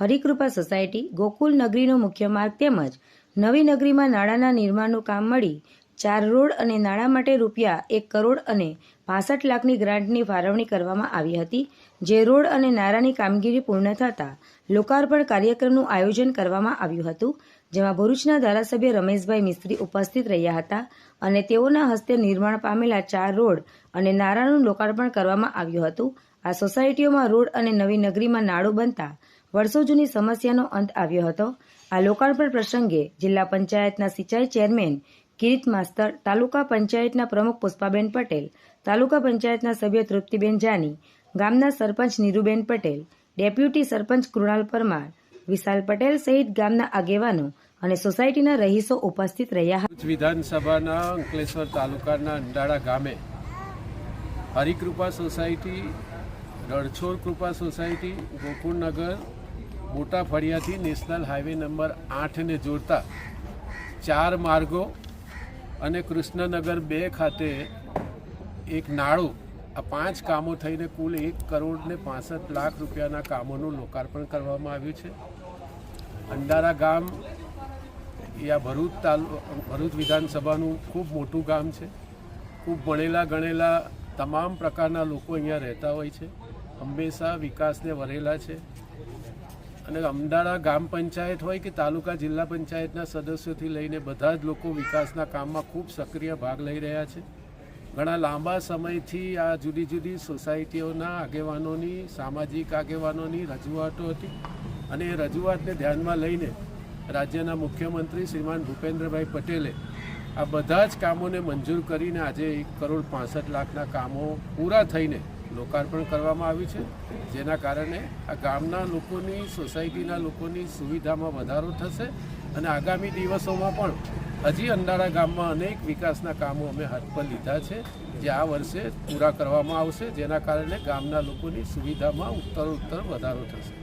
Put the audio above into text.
Harikrupa society, Gokul નગરીનો મુખ્ય માર્ગ તેમજ નવી નગરીમાં નાળાના નિર્માણનું કામ મળી 4 રોડ અને નાળા માટે રૂપિયા 1 કરોડ અને 65 લાખની ગ્રાન્ટની ફાળવણી કરવામાં આવી હતી, જે રોડ અને નાળાની કામગીરી પૂર્ણ થતાં લોકાર્પણ કાર્યક્રમનું આયોજન કરવામાં આવ્યું હતું, જેમાં ભરૂચના ધારાસભ્ય રમેશભાઈ મિસ્ત્રી ઉપસ્થિત રહ્યા હતા અને તેઓના હસ્તે નિર્માણ પામેલા 4 રોડ અને નાળાનું લોકાર્પણ કરવામાં આવ્યું હતું। આ સોસાયટીઓમાં રોડ અને નવી નગરીમાં નાળું બનતા વર્ષો જૂની સમસ્યાનો અંત આવ્યો હતો। આ લોકાર્પણ પ્રસંગે જિલ્લા પંચાયતના સિંચાઈ ચેરમેન કિરીટ માસ્તર, તાલુકા પંચાયતના પ્રમુખ પુષ્પાબેન પટેલ, તાલુકા પંચાયતના સભ્ય તૃપ્તિબેન જાની, ગામના સરપંચ નીરુબેન પટેલ, ડેપ્યુટી સરપંચ કૃણાલ પરમાર, વિશાલ પટેલ સહિત ગામના આગેવાનો અને સોસાયટીના રહીશો ઉપસ્થિત રહ્યા હતા। વિધાનસભાના અંકલેશ્વર તાલુકાના અંડાળા ગામે હરિકૃપા સોસાયટી, રણછોડ કૃપા સોસાયટી, ગોકુળનગર, મોટા ફળિયાથી નેશનલ હાઈવે નંબર 8ને જોડતા 4 માર્ગો અને કૃષ્ણનગર 2 ખાતે એક નાળું, આ 5 કામો થઈને કુલ 1 કરોડ ને 65 લાખ રૂપિયાના કામોનું લોકાર્પણ કરવામાં આવ્યું છે। અંડાળા ગામ એ આ ભરૂચ વિધાનસભાનું ખૂબ મોટું ગામ છે। ખૂબ ભણેલા ગણેલા તમામ પ્રકારના લોકો અહીંયા રહેતા હોય છે, હંમેશા વિકાસને વરેલા છે અને અંડાળા ગામ પંચાયત હોય કે તાલુકા જિલ્લા પંચાયતના સદસ્યોથી લઈને બધા જ લોકો વિકાસના કામમાં ખૂબ સક્રિય ભાગ લઈ રહ્યા છે। ઘણા લાંબા સમયથી આ જુદી જુદી સોસાયટીઓના આગેવાનોની, સામાજિક આગેવાનોની રજૂઆતો હતી અને એ રજૂઆતને ધ્યાનમાં લઈને રાજ્યના મુખ્યમંત્રી શ્રીમાન ભૂપેન્દ્રભાઈ પટેલે આ બધા જ કામોને મંજૂર કરીને આજે 1 કરોડ 65 લાખના કામો પૂરા થઈને લોકાર્પણ કરવામાં આવ્યું છે, જેના કારણે આ ગામના લોકોની, સોસાયટીના લોકોની સુવિધામાં વધારો થશે અને આગામી દિવસોમાં પણ હજી અંડાળા ગામમાં અનેક વિકાસના કામો અમે હાથ પર લીધા છે, જે આ વર્ષે પૂરા કરવામાં આવશે, જેના કારણે ગામના લોકોની સુવિધામાં ઉત્તરોત્તર વધારો થશે।